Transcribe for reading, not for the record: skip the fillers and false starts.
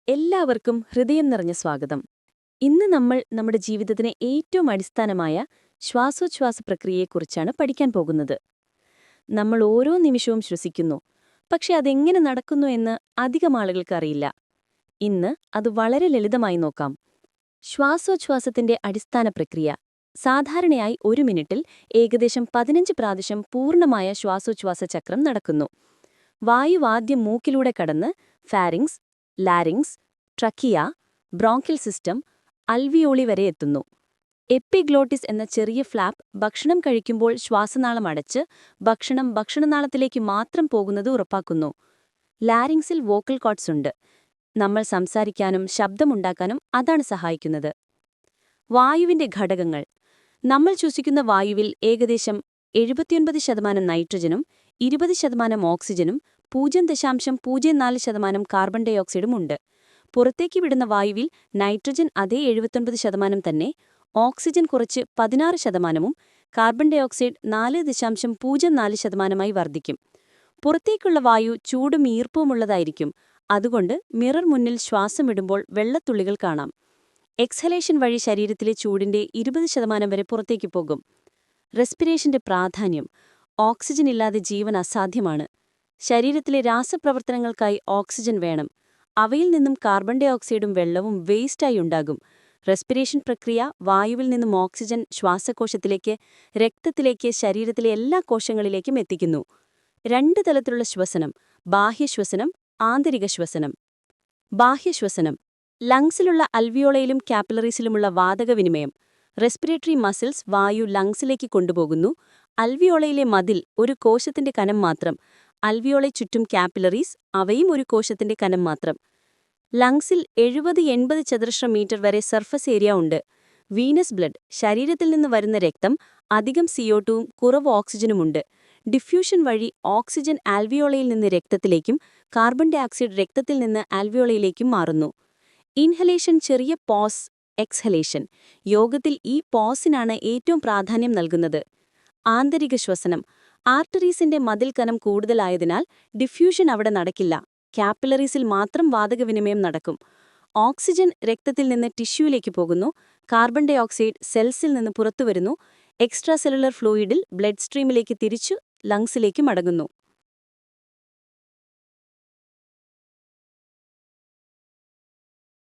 എല്ലാവർക്കും ഹൃദയം നിറഞ്ഞ സ്വാഗതം. ഇന്ന് നമ്മൾ നമ്മുടെ ജീവിതത്തിന് ഏറ്റവും അടിസ്ഥാനമായ ശ്വാസോച്ഛ്വാസ പ്രക്രിയയെക്കുറിച്ചാണ് പഠിക്കാൻ പോകുന്നത്. നമ്മൾ ഓരോ നിമിഷവും ശ്വസിക്കുന്നു, പക്ഷെ അതെങ്ങനെ നടക്കുന്നു എന്ന് അധികം ആളുകൾക്ക് അറിയില്ല. ഇന്ന് അത് വളരെ ലളിതമായി നോക്കാം. ശ്വാസോച്ഛ്വാസത്തിന്റെ അടിസ്ഥാന പ്രക്രിയ സാധാരണയായി ഒരു മിനിറ്റിൽ ഏകദേശം 15 പ്രാവശ്യം പൂർണ്ണമായ ശ്വാസോച്ഛ്വാസ ചക്രം നടക്കുന്നു. വായു ആദ്യം മൂക്കിലൂടെ കടന്ന് pharynx, larynx, trachea, bronchial system, alveoli വരെ എത്തുന്നു. എപ്പിഗ്ലോട്ടിസ് എന്ന ചെറിയ ഫ്ലാപ്പ് ഭക്ഷണം കഴിക്കുമ്പോൾ ശ്വാസനാളം അടച്ച് ഭക്ഷണം ഭക്ഷണനാളത്തിലേക്ക് മാത്രം പോകുന്നത് ഉറപ്പാക്കുന്നു. ലാരിങ്സിൽ വോക്കൽ കോർഡ്സ് ഉണ്ട്. നമ്മൾ സംസാരിക്കാനും ശബ്ദമുണ്ടാക്കാനും അതാണ് സഹായിക്കുന്നത്. വായുവിന്റെ ഘടകങ്ങൾ. നമ്മൾ ശ്വസിക്കുന്ന വായുവിൽ ഏകദേശം 79% നൈട്രജനും 20% ഓക്സിജനും 0.04% കാർബൺ ഡൈ ഓക്സൈഡും ഉണ്ട്. പുറത്തേക്ക് വിടുന്ന വായുവിൽ നൈട്രജൻ അതേ 79% തന്നെ, ഓക്സിജൻ കുറച്ച് 16%, കാർബൺ ഡൈ ഓക്സൈഡ് 4.04%, വർദ്ധിക്കും. പുറത്തേക്കുള്ള വായു ചൂടും ഈർപ്പവുമുള്ളതായിരിക്കും. അതുകൊണ്ട് മിറർ മുന്നിൽ ശ്വാസമിടുമ്പോൾ വെള്ളത്തുള്ളികൾ കാണാം. എക്സലേഷൻ വഴി ശരീരത്തിലെ ചൂടിന്റെ 20% വരെ പുറത്തേക്ക് പോകും. റെസ്പിറേഷന്റെ പ്രാധാന്യം. ഓക്സിജൻ ഇല്ലാതെ ജീവൻ അസാധ്യമാണ്. ശരീരത്തിലെ രാസപ്രവർത്തനങ്ങൾക്കായി ഓക്സിജൻ വേണം. അവയിൽ നിന്നും കാർബൺ ഡൈ ഓക്സൈഡും വെള്ളവും വേസ്റ്റായി ഉണ്ടാകും. റെസ്പിറേഷൻ പ്രക്രിയ വായുവിൽ നിന്നും ഓക്സിജൻ ശ്വാസകോശത്തിലേക്ക്, രക്തത്തിലേക്ക്, ശരീരത്തിലെ എല്ലാ കോശങ്ങളിലേക്കും എത്തിക്കുന്നു. 2 തലത്തിലുള്ള ശ്വസനം: ബാഹ്യശ്വസനം, ആന്തരിക ശ്വസനം. ബാഹ്യശ്വസനം ലങ്സിലുള്ള അൽവിയോളയിലും കാപ്പിലറീസിലുമുള്ള വാതകവിനിമയം. റെസ്പിറേറ്ററി മസിൽസ് വായു ലങ്സിലേക്ക് കൊണ്ടുപോകുന്നു. അൽവിയോളയിലെ മതിൽ ഒരു കോശത്തിന്റെ കനം മാത്രം. അൽവിയോളെ ചുറ്റും കാപ്പിലറീസ്, അവയും ഒരു കോശത്തിന്റെ കനം മാത്രം. ലങ്സിൽ 70-80 ചതുരശ്ര മീറ്റർ വരെ സർഫസ് ഏരിയ ഉണ്ട്. വീനസ് ബ്ലഡ്, ശരീരത്തിൽ നിന്ന് വരുന്ന രക്തം, അധികം CO2-ഉം കുറവ് ഓക്സിജനുമുണ്ട്. ഡിഫ്യൂഷൻ വഴി ഓക്സിജൻ ആൽവിയോളയിൽ നിന്ന് രക്തത്തിലേക്കും കാർബൺ ഡൈ ഓക്സൈഡ് രക്തത്തിൽ നിന്ന് ആൽവിയോളയിലേക്കും മാറുന്നു. ഇൻഹലേഷൻ ചെറിയ പോസ്, എക്സ്ഹലേഷൻ. യോഗത്തിൽ ഈ പോസിനാണ് ഏറ്റവും പ്രാധാന്യം നൽകുന്നത്. ആന്തരിക ശ്വസനം ആർട്ടറീസിന്റെ മതിൽ കനം കൂടുതലായതിനാൽ ഡിഫ്യൂഷൻ അവിടെ നടക്കില്ല. കാപ്പിലറീസിൽ മാത്രം വാതകവിനിമയം നടക്കും. ഓക്സിജൻ രക്തത്തിൽ നിന്ന് ടിഷ്യൂയിലേക്ക് പോകുന്നു. കാർബൺ ഡൈ ഓക്സൈഡ് സെൽസിൽ നിന്ന് പുറത്തുവരുന്നു. എക്സ്ട്രാ സെല്ലുലർ ഫ്ലൂയിഡിൽ ബ്ലഡ് സ്ട്രീമിലേക്ക് തിരിച്ചു ലങ്സിലേക്ക് മടങ്ങുന്നു.